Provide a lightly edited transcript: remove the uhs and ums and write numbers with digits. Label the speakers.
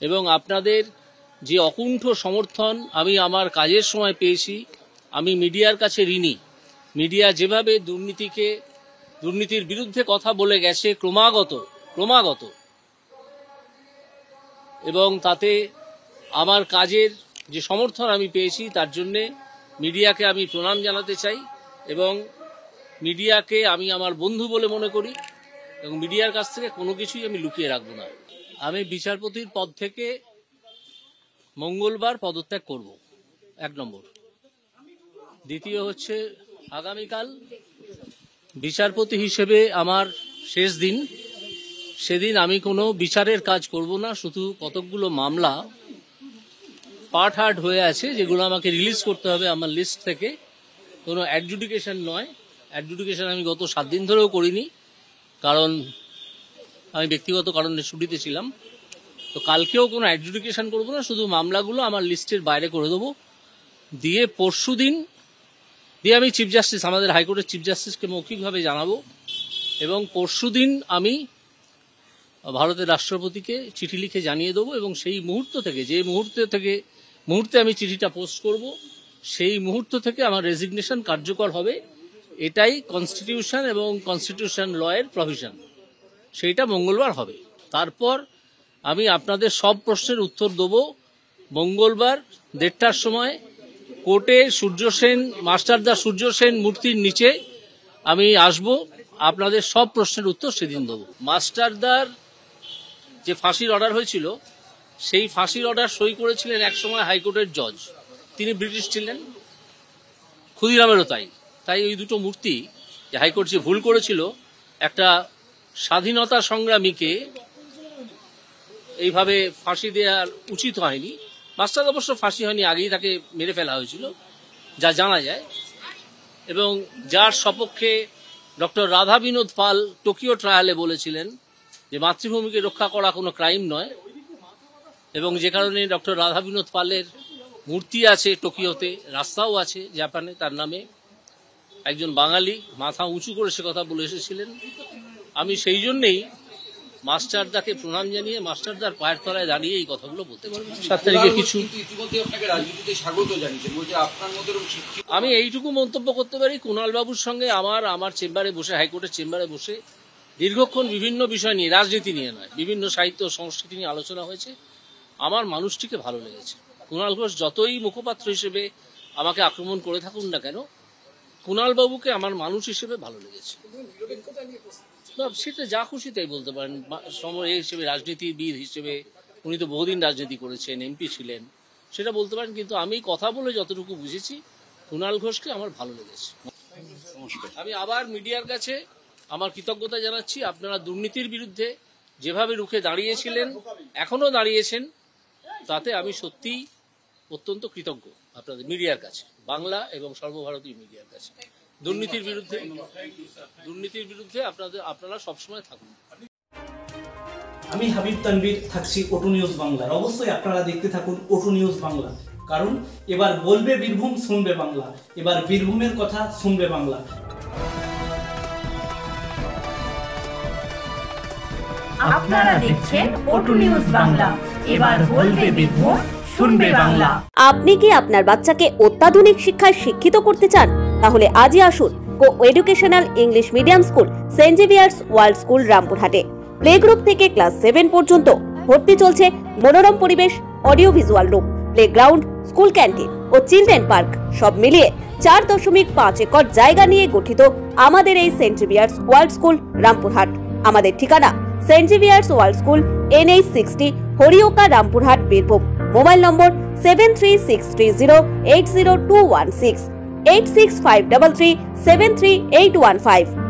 Speaker 1: এবং আপনাদের যে অকুণ্ঠ সমর্থন আমি আমার কাজের সময় পেয়েছি, আমি মিডিয়ার কাছে ঋণী। মিডিয়া যেভাবে দুর্নীতির বিরুদ্ধে কথা বলে গেছে ক্রমাগত এবং তাতে আমার কাজের যে সমর্থন আমি পেয়েছি তার জন্যে মিডিয়াকে আমি প্রণাম জানাতে চাই এবং মিডিয়াকে আমি আমার বন্ধু বলে মনে করি এবং মিডিয়ার কাছ থেকে কোনো কিছুই আমি লুকিয়ে রাখবো না। আমি বিচারপতির পদ থেকে মঙ্গলবার পদত্যাগ করব, 1 নম্বর। দ্বিতীয় হচ্ছে আগামীকাল বিচারপতি হিসেবে আমার শেষ দিন। সেদিন আমি কোনো বিচারের কাজ করব না, শুধু কতকগুলো মামলা পার্ট হার্ট হয়ে আছে যেগুলো আমাকে রিলিজ করতে হবে আমার লিস্ট থেকে। কোনো অ্যাডজুডিকেশন নয়, অ্যাডজুডিকেশন আমি গত 7 দিন ধরেও করিনি, কারণ আমি ব্যক্তিগত কারণে ছুটিতে ছিলাম। তো কালকেও কোনো অ্যাডজুডিকেশন করব না, শুধু মামলাগুলো আমার লিস্টের বাইরে করে দেবো। দিয়ে পরশুদিন আমি চিফ জাস্টিস, আমাদের হাইকোর্টের চিফ জাস্টিসকে মৌখিকভাবে জানাবো এবং পরশুদিন আমি ভারতের রাষ্ট্রপতিকে চিঠি লিখে জানিয়ে দেবো এবং সেই মুহূর্ত থেকে যে মুহূর্তে আমি চিঠিটা পোস্ট করব সেই মুহূর্ত থেকে আমার রেজিগনেশন কার্যকর হবে। এটাই কনস্টিটিউশন এবং কনস্টিটিউশন লয়ের প্রভিশন, সেইটা মঙ্গলবার হবে। তারপর আমি আপনাদের সব প্রশ্নের উত্তর দেবো মঙ্গলবার 1:30টার সময় কোর্টে মাস্টারদা সূর্য সেন মূর্তির নিচে আমি আসব। আপনাদের সব প্রশ্নের উত্তর সেদিন দেবো। মাস্টারদার যে ফাঁসির অর্ডার হয়েছিল সেই ফাঁসির অর্ডার সই করেছিলেন একসময় হাইকোর্টের জজ, তিনি ব্রিটিশ ছিলেন, ক্ষুদিরামেরও তাই ওই দুটো মূর্তি যে হাইকোর্ট যে ভুল করেছিল, একটা স্বাধীনতা সংগ্রামীকে এইভাবে ফাঁসি দেওয়ার উচিত হয়নি। মাস্টার অবশ্য ফাঁসি হয়নি, আগেই তাকে মেরে ফেলা হয়েছিল যা জানা যায়, এবং যার সপক্ষে ডক্টর রাধা বিনোদ পাল টোকিও ট্রায়ালে বলেছিলেন যে মাতৃভূমিকে রক্ষা করা কোনো ক্রাইম নয়, এবং যে কারণে ডক্টর রাধা বিনোদ পালের মূর্তি আছে টোকিওতে, রাস্তাও আছে জাপানে তার নামে। একজন বাঙালি মাথা উঁচু করে সে কথা বলে এসেছিলেন। আমি সেই জন্যেই মাস্টারদাকে প্রণাম জানিয়ে মাস্টারদার পায়ের তলায় দাঁড়িয়ে এই কথাগুলো বলতে পারবো। 7 তারিখে কিছু আমি এইটুকু মন্তব্য করতে পারি, কুণাল বাবুর সঙ্গে আমার চেম্বারে বসে, হাইকোর্টের চেম্বারে বসে দীর্ঘক্ষণ বিভিন্ন বিষয় নিয়ে, রাজনীতি নিয়ে নয়, বিভিন্ন সাহিত্য সংস্কৃতি নিয়ে আলোচনা হয়েছে। আমার মানুষটিকে ভালো লেগেছে। কুণাল ঘোষ যতই মুখপাত্র হিসেবে আমাকে আক্রমণ করে থাকুন না কেন, কুণাল বাবুকে আমার মানুষ হিসেবে ভালো লেগেছে। সেটা যা খুশি তাই বলতে পারেন, সময় হিসেবে, রাজনীতিবিদ হিসেবে উনি তো বহুদিন রাজনীতি করেছেন, এমপি ছিলেন, সেটা বলতে পারেন। কিন্তু আমি কথা বলে যতটুকু বুঝেছি কুণাল ঘোষকে আমার ভালো লেগেছে। আমি আবার মিডিয়ার কাছে আমার কৃতজ্ঞতা জানাচ্ছি। আপনারা দুর্নীতির বিরুদ্ধে যেভাবে রুখে দাঁড়িয়েছিলেন, এখনো দাঁড়িয়েছেন, তাতে আমি সত্যিই অত্যন্ত কৃতজ্ঞ আপনাদের মিডিয়ার কাছে, বাংলা এবং সর্বভারতীয় মিডিয়ার কাছে। দুর্নীতির বিরুদ্ধে আপনারা সবসময় থাকুন।
Speaker 2: আমি হাবিব তানভীর, থাকছি ওটু নিউজ বাংলার। অবশ্যই আপনারা দেখতে থাকুন ওটু নিউজ বাংলা, কারণ এবার বলবে বীরভূম, শুনবে বাংলা। এবার বীরভূমের কথা শুনবে বাংলা।
Speaker 3: আপনারা দেখছেন ওটু নিউজ বাংলা, এবার বলবে বীরভূম, শুনবে বাংলা।
Speaker 4: আপনি কি আপনার বাচ্চাকে অত্যাধুনিক শিক্ষায় শিক্ষিত করতে চান? তাহলে আজই আসুন co educational English medium school saint Xavier's world school রামপুরহাটে। প্লে গ্রুপ থেকে ক্লাস 7 পর্যন্ত ভর্তি চলছে। মনোরম পরিবেশ, audio visual room, playground, school canteen ও চিলড্রেন পার্ক সব মিলিয়ে 4.5 একর জায়গা নিয়ে গঠিত আমাদের এই saint Xavier's world school Rampurhat. আমাদের ঠিকানা saint Xavier's world school, NH 60, Harioka, Rampurhat, Birbhum. Mobile number 7363080216, 86533733815।